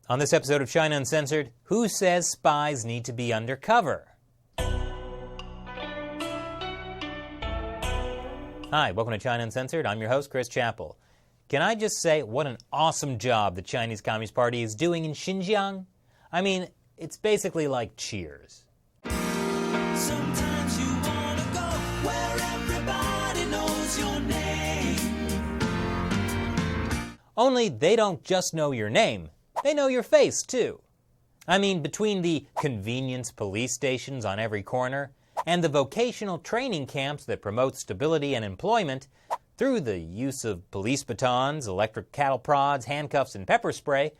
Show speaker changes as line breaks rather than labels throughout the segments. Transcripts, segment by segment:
On this episode of China Uncensored, who says spies need to be undercover? Hi, welcome to China Uncensored. I'm your host, Chris Chappell. Can I just say what an awesome job the Chinese Communist Party is doing in Xinjiang? I mean, it's basically like Cheers.
Sometimes you wanna go where everybody knows your name.
Only they don't just know your name. They know your face, too. I mean, between the convenience police stations on every corner and the vocational training camps that promote stability and employment through the use of police batons, electric cattle prods, handcuffs, and pepper spray,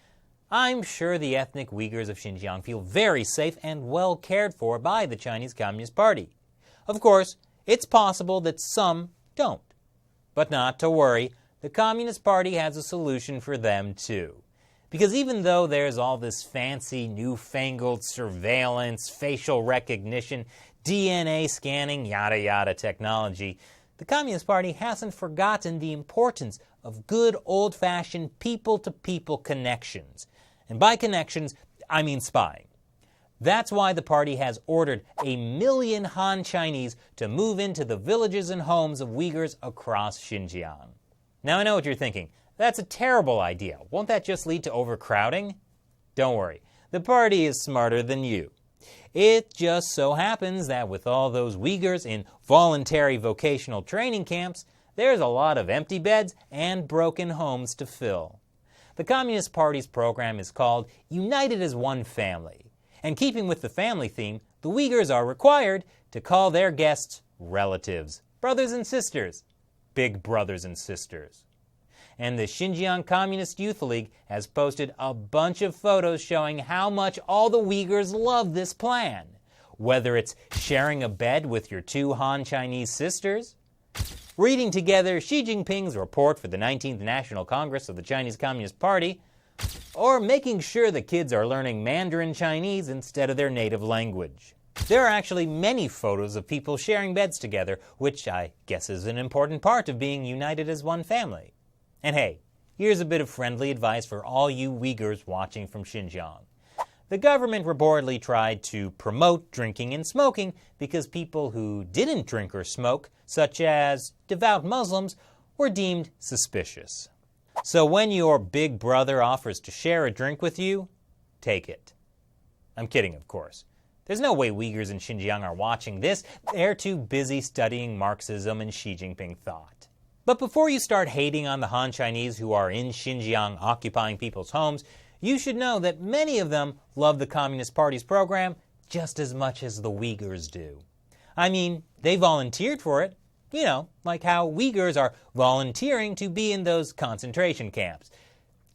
I'm sure the ethnic Uyghurs of Xinjiang feel very safe and well cared for by the Chinese Communist Party. Of course, it's possible that some don't. But not to worry, the Communist Party has a solution for them, too. Because even though there's all this fancy, newfangled surveillance, facial recognition, DNA scanning, yada yada technology, the Communist Party hasn't forgotten the importance of good old-fashioned people-to-people connections. And by connections, I mean spying. That's why the party has ordered 1 million Han Chinese to move into the villages and homes of Uyghurs across Xinjiang. Now I know what you're thinking. That's a terrible idea. Won't that just lead to overcrowding? Don't worry. The party is smarter than you. It just so happens that with all those Uyghurs in voluntary vocational training camps, there's a lot of empty beds and broken homes to fill. The Communist Party's program is called United as One Family. And keeping with the family theme, the Uyghurs are required to call their guests relatives, brothers and sisters, big brothers and sisters. And the Xinjiang Communist Youth League has posted a bunch of photos showing how much all the Uyghurs love this plan. Whether it's sharing a bed with your 2 Han Chinese sisters, reading together Xi Jinping's report for the 19th National Congress of the Chinese Communist Party, or making sure the kids are learning Mandarin Chinese instead of their native language. There are actually many photos of people sharing beds together, which I guess is an important part of being united as one family. And hey, here's a bit of friendly advice for all you Uyghurs watching from Xinjiang. The government reportedly tried to promote drinking and smoking because people who didn't drink or smoke, such as devout Muslims, were deemed suspicious. So when your big brother offers to share a drink with you, take it. I'm kidding, of course. There's no way Uyghurs in Xinjiang are watching this. They're too busy studying Marxism and Xi Jinping thought. But before you start hating on the Han Chinese who are in Xinjiang occupying people's homes, you should know that many of them love the Communist Party's program just as much as the Uyghurs do. I mean, they volunteered for it. You know, like how Uyghurs are volunteering to be in those concentration camps.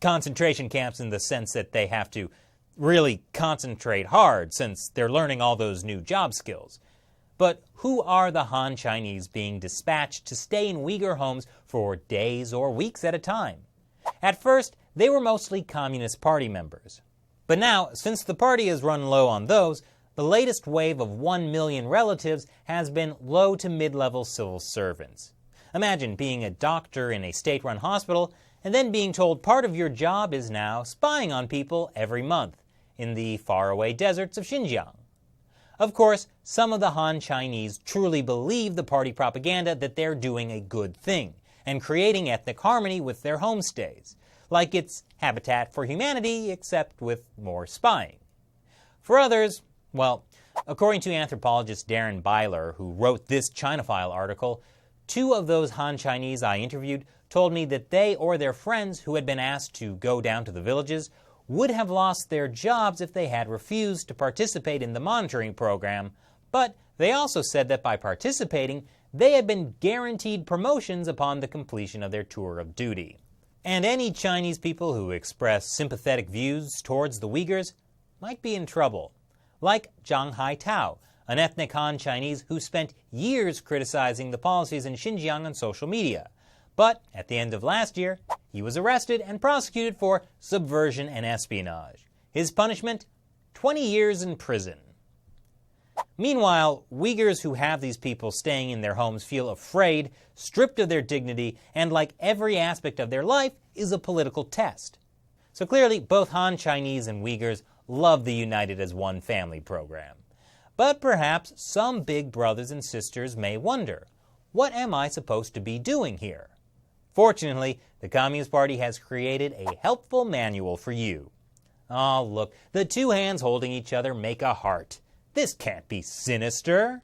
Concentration camps in the sense that they have to really concentrate hard since they're learning all those new job skills. But who are the Han Chinese being dispatched to stay in Uyghur homes for days or weeks at a time? At first, they were mostly Communist Party members. But now, since the party has run low on those, the latest wave of 1 million relatives has been low to mid-level civil servants. Imagine being a doctor in a state-run hospital and then being told part of your job is now spying on people every month in the faraway deserts of Xinjiang. Of course, some of the Han Chinese truly believe the party propaganda that they're doing a good thing and creating ethnic harmony with their homestays, like it's Habitat for Humanity except with more spying. For others, well, according to anthropologist Darren Byler, who wrote this Chinophile article, 2 of those Han Chinese I interviewed told me that they or their friends who had been asked to go down to the villages would have lost their jobs if they had refused to participate in the monitoring program, but they also said that by participating, they had been guaranteed promotions upon the completion of their tour of duty. And any Chinese people who express sympathetic views towards the Uyghurs might be in trouble, like Zhang Haitao, an ethnic Han Chinese who spent years criticizing the policies in Xinjiang on social media. But at the end of last year, he was arrested and prosecuted for subversion and espionage. His punishment? 20 years in prison. Meanwhile, Uyghurs who have these people staying in their homes feel afraid, stripped of their dignity, and like every aspect of their life, is a political test. So clearly, both Han Chinese and Uyghurs love the United as One Family program. But perhaps some big brothers and sisters may wonder, what am I supposed to be doing here? Fortunately, the Communist Party has created a helpful manual for you. Oh, look, the two hands holding each other make a heart. This can't be sinister.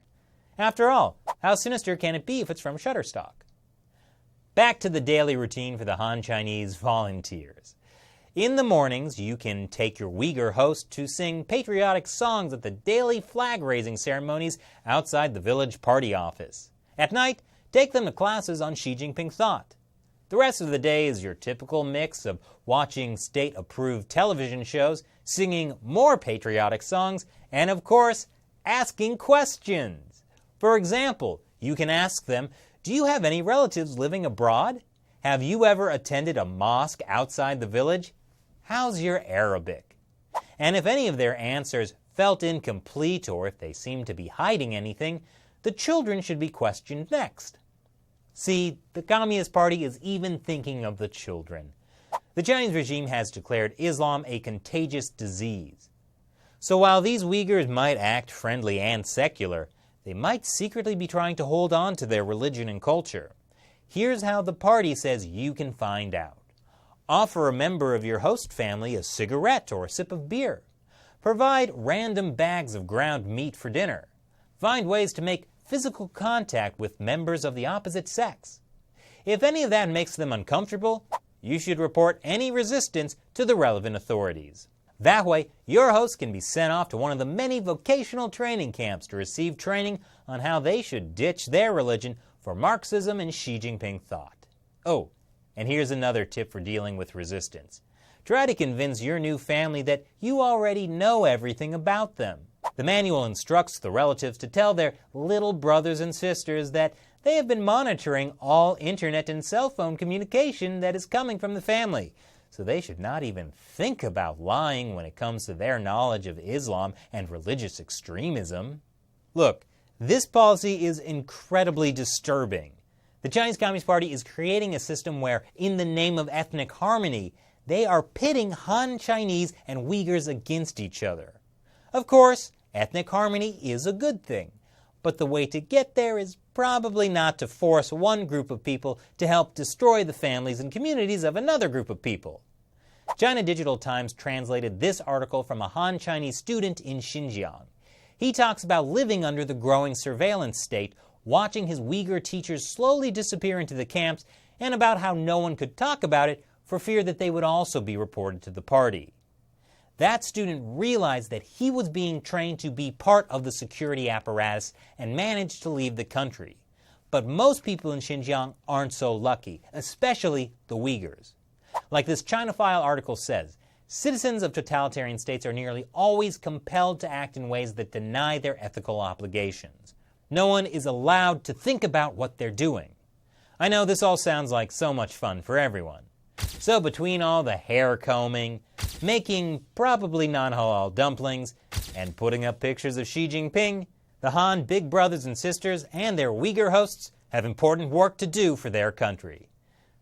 After all, how sinister can it be if it's from Shutterstock? Back to the daily routine for the Han Chinese volunteers. In the mornings, you can take your Uyghur host to sing patriotic songs at the daily flag-raising ceremonies outside the village party office. At night, take them to classes on Xi Jinping thought. The rest of the day is your typical mix of watching state-approved television shows, singing more patriotic songs, and of course, asking questions. For example, you can ask them, do you have any relatives living abroad? Have you ever attended a mosque outside the village? How's your Arabic? And if any of their answers felt incomplete or if they seemed to be hiding anything, the children should be questioned next. See, the Communist Party is even thinking of the children. The Chinese regime has declared Islam a contagious disease. So while these Uyghurs might act friendly and secular, they might secretly be trying to hold on to their religion and culture. Here's how the party says you can find out. Offer a member of your host family a cigarette or a sip of beer. Provide random bags of ground meat for dinner. Find ways to make physical contact with members of the opposite sex. If any of that makes them uncomfortable, you should report any resistance to the relevant authorities. That way, your host can be sent off to one of the many vocational training camps to receive training on how they should ditch their religion for Marxism and Xi Jinping thought. Oh, and here's another tip for dealing with resistance. Try to convince your new family that you already know everything about them. The manual instructs the relatives to tell their little brothers and sisters that they have been monitoring all internet and cell phone communication that is coming from the family, so they should not even think about lying when it comes to their knowledge of Islam and religious extremism. Look, this policy is incredibly disturbing. The Chinese Communist Party is creating a system where, in the name of ethnic harmony, they are pitting Han Chinese and Uyghurs against each other. Of course, ethnic harmony is a good thing, but the way to get there is probably not to force one group of people to help destroy the families and communities of another group of people. China Digital Times translated this article from a Han Chinese student in Xinjiang. He talks about living under the growing surveillance state, watching his Uyghur teachers slowly disappear into the camps, and about how no one could talk about it for fear that they would also be reported to the party. That student realized that he was being trained to be part of the security apparatus and managed to leave the country. But most people in Xinjiang aren't so lucky, especially the Uyghurs. Like this Chinophile article says, citizens of totalitarian states are nearly always compelled to act in ways that deny their ethical obligations. No one is allowed to think about what they're doing. I know this all sounds like so much fun for everyone. So between all the hair combing, making probably non-halal dumplings, and putting up pictures of Xi Jinping, the Han big brothers and sisters and their Uyghur hosts have important work to do for their country.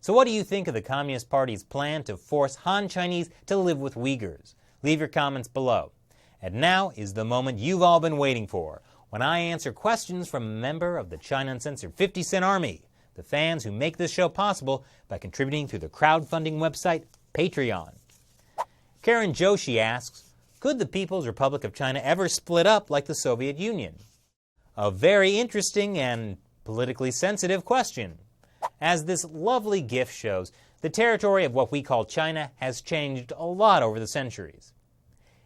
So what do you think of the Communist Party's plan to force Han Chinese to live with Uyghurs? Leave your comments below. And now is the moment you've all been waiting for, when I answer questions from a member of the China Uncensored 50 Cent Army, the fans who make this show possible by contributing through the crowdfunding website Patreon. Karen Joshi asks, could the People's Republic of China ever split up like the Soviet Union? A very interesting and politically sensitive question. As this lovely GIF shows, the territory of what we call China has changed a lot over the centuries.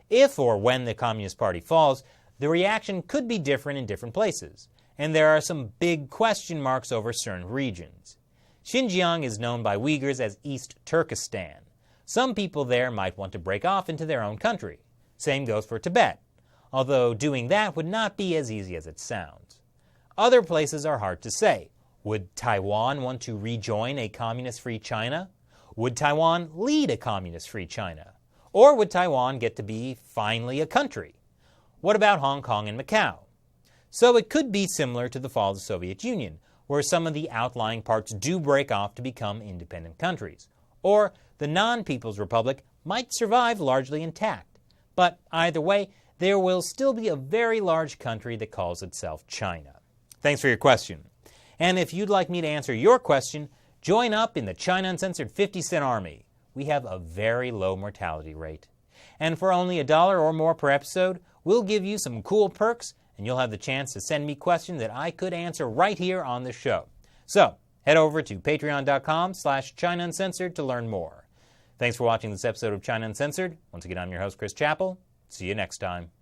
If or when the Communist Party falls, the reaction could be different in different places, and there are some big question marks over certain regions. Xinjiang is known by Uyghurs as East Turkestan. Some people there might want to break off into their own country. Same goes for Tibet, although doing that would not be as easy as it sounds. Other places are hard to say. Would Taiwan want to rejoin a communist-free China? Would Taiwan lead a communist-free China? Or would Taiwan get to be finally a country? What about Hong Kong and Macau? So it could be similar to the fall of the Soviet Union, where some of the outlying parts do break off to become independent countries. Or the non-People's Republic might survive largely intact. But either way, there will still be a very large country that calls itself China. Thanks for your question. And if you'd like me to answer your question, join up in the China Uncensored 50-cent army. We have a very low mortality rate. And for only $1 or more per episode, we'll give you some cool perks, and you'll have the chance to send me questions that I could answer right here on the show. So, head over to patreon.com/China Uncensored to learn more. Thanks for watching this episode of China Uncensored. Once again, I'm your host, Chris Chappell. See you next time.